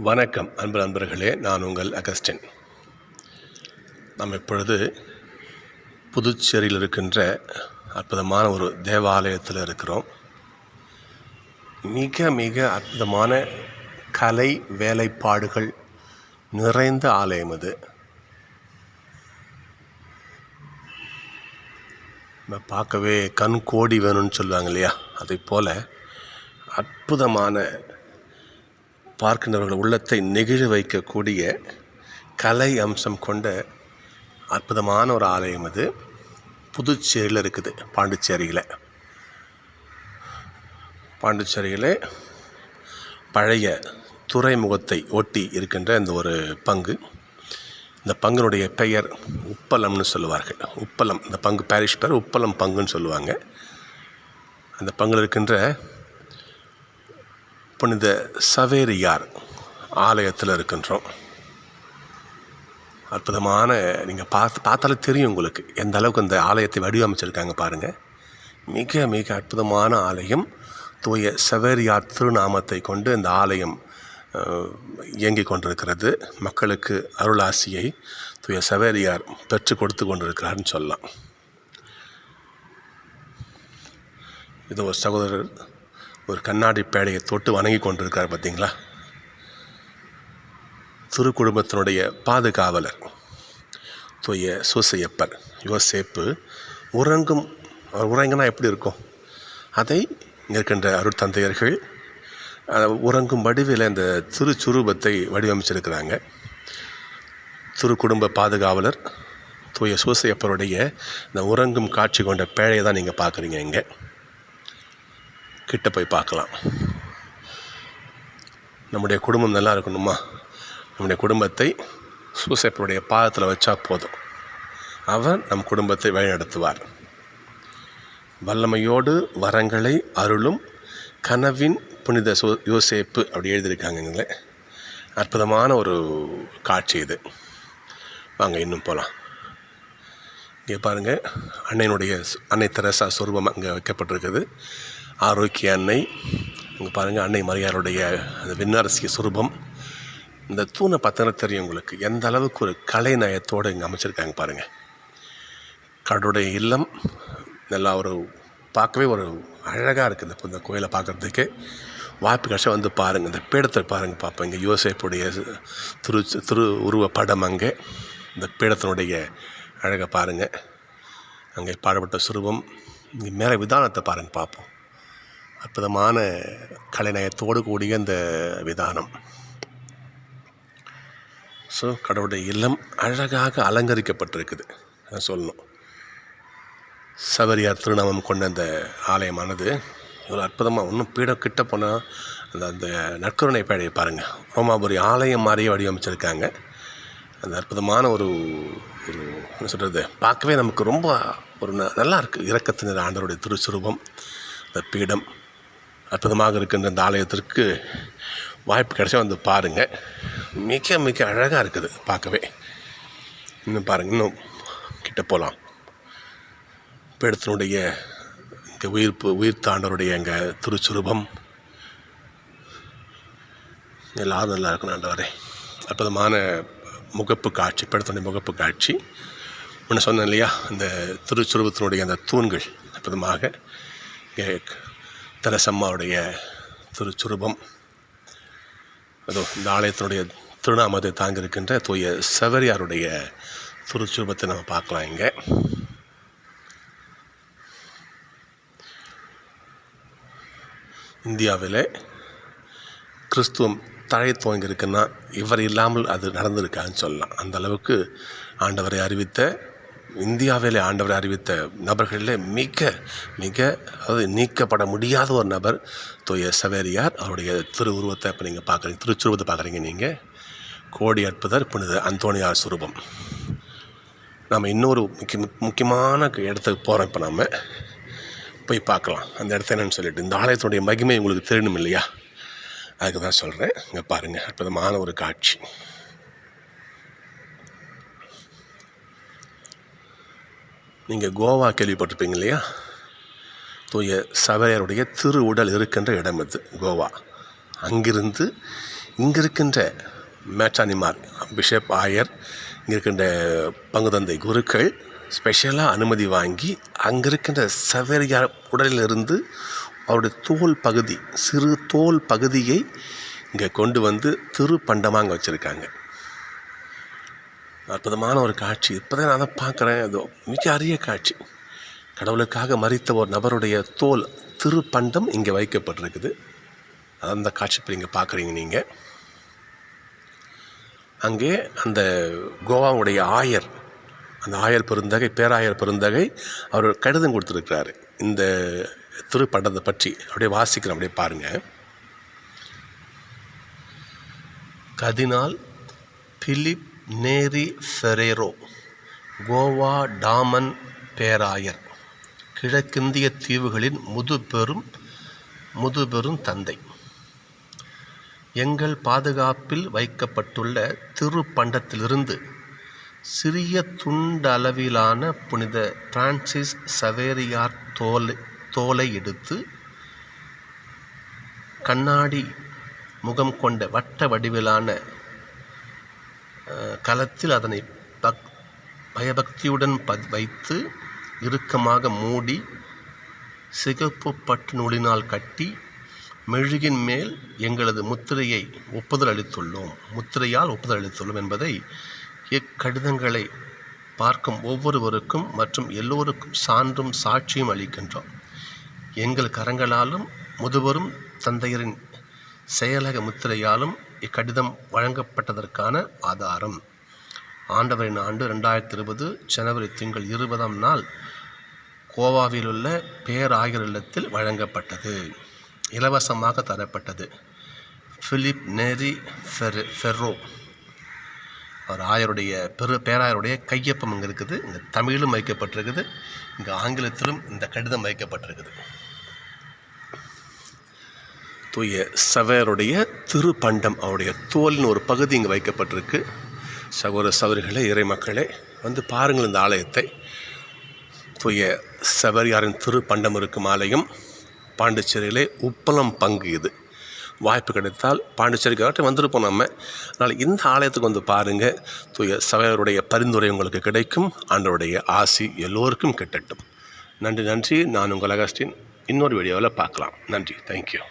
வணக்கம் அன்பு நண்பர்களே, நான் உங்கள் அகஸ்டின். நாம் இப்பொழுது புதுச்சேரியில் இருக்கின்ற அற்புதமான ஒரு தேவாலயத்தில் இருக்கிறோம். மிக மிக அற்புதமான கலை வேலைப்பாடுகள் நிறைந்த ஆலயம் இது. நம்ம பார்க்கவே கண் கோடி வேணும்னு சொல்லுவாங்க இல்லையா, அதை போல் அற்புதமான பார்க்கின்றவர்கள் உள்ளத்தை நெகிழ வைக்கக்கூடிய கலை அம்சம் கொண்ட அற்புதமான ஒரு ஆலயம் அது. புதுச்சேரியில் இருக்குது, பாண்டிச்சேரியில் பழைய துறைமுகத்தை ஒட்டி இருக்கின்ற இந்த ஒரு பங்கு. இந்த பங்கினுடைய பெயர் உப்பளம்னு சொல்லுவார்கள். உப்பளம், இந்த பங்கு பாரிஷ் பேர் உப்பளம் பங்குன்னு சொல்லுவாங்க. அந்த பங்கில் இருக்கின்ற புனித சவேரியார் ஆலயத்தில் இருக்கின்றோம். அற்புதமான, நீங்கள் பார்த்தாலே தெரியும் உங்களுக்கு எந்த அளவுக்கு இந்த ஆலயத்தை வடிவமைச்சிருக்காங்க பாருங்கள். மிக மிக அற்புதமான ஆலயம். தூய சவேரியார் திருநாமத்தை கொண்டு இந்த ஆலயம் இயங்கிக் கொண்டிருக்கிறது. மக்களுக்கு அருளாசியை தூய சவேரியார் பெற்று கொடுத்து கொண்டிருக்கிறார்னு சொல்லலாம். இது ஒரு சகோதரர் ஒரு கண்ணாடி பேடையை தொட்டு வணங்கி கொண்டிருக்கார் பார்த்தீங்களா. திரு குடும்பத்தினுடைய பாதுகாவலர் தூய சூசையப்பர் யோசேப்பு உறங்குனா எப்படி இருக்கும், அதை இங்கே இருக்கின்ற அருட்தந்தையர்கள் உறங்கும் வடிவில் இந்த திருச்சுரூபத்தை வடிவமைச்சிருக்கிறாங்க. திரு குடும்ப பாதுகாவலர் தூய சூசையப்பருடைய இந்த உறங்கும் காட்சி கொண்ட பேழையை தான் நீங்கள் பார்க்குறீங்க. இங்கே கிட்ட போய் பார்க்கலாம். நம்முடைய குடும்பம் நல்லா இருக்கணுமா, நம்முடைய குடும்பத்தை சூசைப்பருடைய பாதத்தில் வச்சா போதும், அவர் நம் குடும்பத்தை வழிநடத்துவார். வல்லமையோடு வரங்களை அருளும் கனவின் புனித யோசேப்பு அப்படி எழுதியிருக்காங்கங்களே. அற்புதமான ஒரு காட்சி இது. வாங்க இன்னும் போகலாம். இங்கே பாருங்கள், அன்னை தெரசா சொரூபம் அங்கே வைக்கப்பட்டிருக்குது. ஆரோக்கிய அன்னை இங்கே பாருங்கள், அன்னை மரியாளுடைய அந்த விண்ணரசிய சுரூபம். இந்த தூணை பார்த்தா தெரியும் உங்களுக்கு எந்த அளவுக்கு ஒரு கலை நயத்தோடு இங்கே அமைச்சிருக்காங்க பாருங்கள். கடவுளுடைய இல்லம் நல்லா ஒரு பார்க்கவே ஒரு அழகாக இருக்குது. இந்த கோயிலை பார்க்குறதுக்கு வாய்ப்பு கஷ்டம் வந்து பாருங்கள். இந்த பீடத்தை பாருங்கள் பார்ப்போம். இங்கே யோசேப்புடைய திரு உருவ படம் அங்கே இந்த பீடத்தினுடைய அழகை பாருங்கள். அங்கே பாடப்பட்ட சுரூபம். இங்கே மேலே விதானத்தை பாருங்கள் பார்ப்போம். அற்புதமான கலைநயத்தோடு கூடிய இந்த விதானம். ஸோ கடவுளுடைய இல்லம் அழகாக அலங்கரிக்கப்பட்டிருக்குது, அதான் சொல்லணும். சவேரியார் திருநாமம் கொண்ட அந்த ஆலயமானது இவ்வளோ அற்புதமாக, இன்னும் பீடம் கிட்ட போனால் அந்த நற்கருணை பேழையை பாருங்கள். ரோமாபுரி ஆலயம் மாதிரியே வடிவமைச்சிருக்காங்க. அந்த அற்புதமான ஒரு என்ன சொல்கிறது, பார்க்கவே நமக்கு ரொம்ப ஒரு நல்லா இருக்குது. இரக்கத்தினர் ஆண்டவருடைய திருச்சுரூபம், இந்த பீடம் அற்புதமாக இருக்கின்ற இந்த ஆலயத்திற்கு வாய்ப்பு கிடைச்சா வந்து பாருங்கள். மிக மிக அழகாக இருக்குது பார்க்கவே. இன்னும் பாருங்கள், இன்னும் கிட்ட போகலாம். பீடத்தினுடைய இங்கே உயிர்த்த ஆண்டவருடைய எங்கள் திருச்சுரூபம் எல்லாரும் நல்லா இருக்கணும் ஆண்டவரே. அற்புதமான முகப்பு காட்சி, பீடத்தினுடைய முகப்பு காட்சி. முன்ன சொன்னேன் இல்லையா, இந்த திருச்சுரூபத்தினுடைய அந்த தூண்கள் அற்புதமாக. இங்கே தெரசம்மாவுடைய திருச்சுரூபம். அதோ இந்த ஆலயத்தினுடைய திருநாமத்தை தாங்கியிருக்கின்ற தூய சவேரியாருடைய திருச்சுரூபத்தை நம்ம பார்க்கலாம். இங்கே இந்தியாவில் கிறிஸ்துவம் தழை துவங்கி இருக்குன்னா இவர் இல்லாமல் அது நடந்திருக்கான்னு சொல்லலாம். அந்த அளவுக்கு ஆண்டவரை அறிவித்த, இந்தியாவிலே ஆண்டவரை அறிவித்த நபர்களில் மிக மிக அதாவது நீக்கப்பட முடியாத ஒரு நபர் தூய சவேரியார். அவருடைய திருவுருவத்தை இப்போ நீங்கள் பார்க்குறீங்க, திருச்சுருவத்தை பார்க்குறீங்க நீங்கள். கோடி அற்புதர் புனித அந்தோணியார் சுரூபம். நம்ம இன்னொரு முக்கியமான இடத்துக்கு போகிறோம். இப்போ நம்ம போய் பார்க்கலாம் அந்த இடத்த என்னன்னு சொல்லிட்டு. இந்த ஆலயத்தினுடைய மகிமை உங்களுக்கு தெரியணும் இல்லையா, அதுக்கு தான் சொல்கிறேன். இங்கே பாருங்கள், அற்புதமான ஒரு காட்சி. நீங்கள் கோவா கேள்விப்பட்டிருப்பீங்க இல்லையா, தூய சவேரியாருடைய திரு உடல் இருக்கின்ற இடம் இது கோவா. அங்கிருந்து இங்கே இருக்கின்ற மேற்றானிமார், பிஷப் ஆயர், இங்கே இருக்கின்ற பங்குதந்தை குருக்கள் ஸ்பெஷலாக அனுமதி வாங்கி அங்கே இருக்கின்ற சவேரியார் உடலிலிருந்து அவருடைய தோல் பகுதி, சிறு தோல் பகுதியை இங்கே கொண்டு வந்து திருப்பண்டமாக அங்கே வச்சுருக்காங்க. அற்புதமான ஒரு காட்சி. இப்போ தான் நான் அதை பார்க்குறேன். அதோ மிக அரிய காட்சி. கடவுளுக்காக மரித்த ஒரு நபருடைய தோல் திருப்பண்டம் இங்கே வைக்கப்பட்டிருக்குது. அந்த காட்சி இப்போ இங்கே பார்க்குறீங்க நீங்கள். அங்கே அந்த கோவாவுடைய ஆயர், அந்த ஆயர் பெருந்தகை, பேராயர் பெருந்தகை, அவர் கடிதம் கொடுத்துருக்கிறாரு இந்த திருப்பண்டத்தை பற்றி. அப்படியே வாசிக்கிறேன், அப்படியே பாருங்கள். கர்தினால் பிலிப் நேரி ஃபெரேரோ, கோவா டாமன் பேராயர், கிழக்கிந்திய தீவுகளின் முதுபெரும் தந்தை, எங்கள் பாதுகாப்பில் வைக்கப்பட்டுள்ள திருப்பண்டத்திலிருந்து சிறிய துண்டளவிலான புனித பிரான்சிஸ் சவேரியார் தோலை எடுத்து கண்ணாடி முகம் கொண்ட வட்ட வடிவிலான கலத்தில் அதனை பயபக்தியுடன் வைத்து இறுக்கமாக மூடி சிகப்பு பட்டு நூலினால் கட்டி மெழுகின் மேல் எங்களது முத்திரையால் ஒப்புதல் அளித்துள்ளோம் என்பதை இக்கடிதங்களை பார்க்கும் ஒவ்வொருவருக்கும் மற்றும் எல்லோருக்கும் சான்றும் சாட்சியும் அளிக்கின்றோம். எங்கள் கரங்களாலும் முதுபெரும் தந்தையரின் செயலக முத்திரையாலும் இக்கடிதம் வழங்கப்பட்டதற்கான ஆதாரம். ஆண்டவரின் ஆண்டு 2020 ஜனவரி திங்கள் 20ஆம் நாள் கோவாவில் உள்ள பேராயர் இல்லத்தில் வழங்கப்பட்டது. இலவசமாக தரப்பட்டது. பிலிப் நேரி ஃபெர்ரோ, அவர் ஆயருடைய பேராயருடைய கையொப்பம் இங்கே இருக்குது. இங்கே தமிழும் வைக்கப்பட்டிருக்குது, இங்கே ஆங்கிலத்திலும் இந்த கடிதம் வைக்கப்பட்டிருக்குது. தூய சவேருடைய திருப்பண்டம், அவருடைய தோலின் ஒரு பகுதி இங்கே வைக்கப்பட்டிருக்கு. சகோதர சகோதரிகளே, இறை மக்களே, வந்து பாருங்கள் இந்த ஆலயத்தை. தூய சவேரியாரின் திருப்பண்டம் இருக்கும் ஆலயம் பாண்டிச்சேரியிலே உப்பளம் பங்கு. இது வாய்ப்பு கிடைத்தால் பாண்டிச்சேரிக்காக வந்திருப்போம் நம்ம. அதனால் இந்த ஆலயத்துக்கு வந்து பாருங்கள். தூய சவேருடைய பரிந்துரை உங்களுக்கு கிடைக்கும். ஆண்டவருடைய ஆசி எல்லோருக்கும் கிட்டட்டும். நன்றி. நான் உங்கள் அகஸ்டின். இன்னொரு வீடியோவில் பார்க்கலாம். நன்றி. தேங்க்யூ.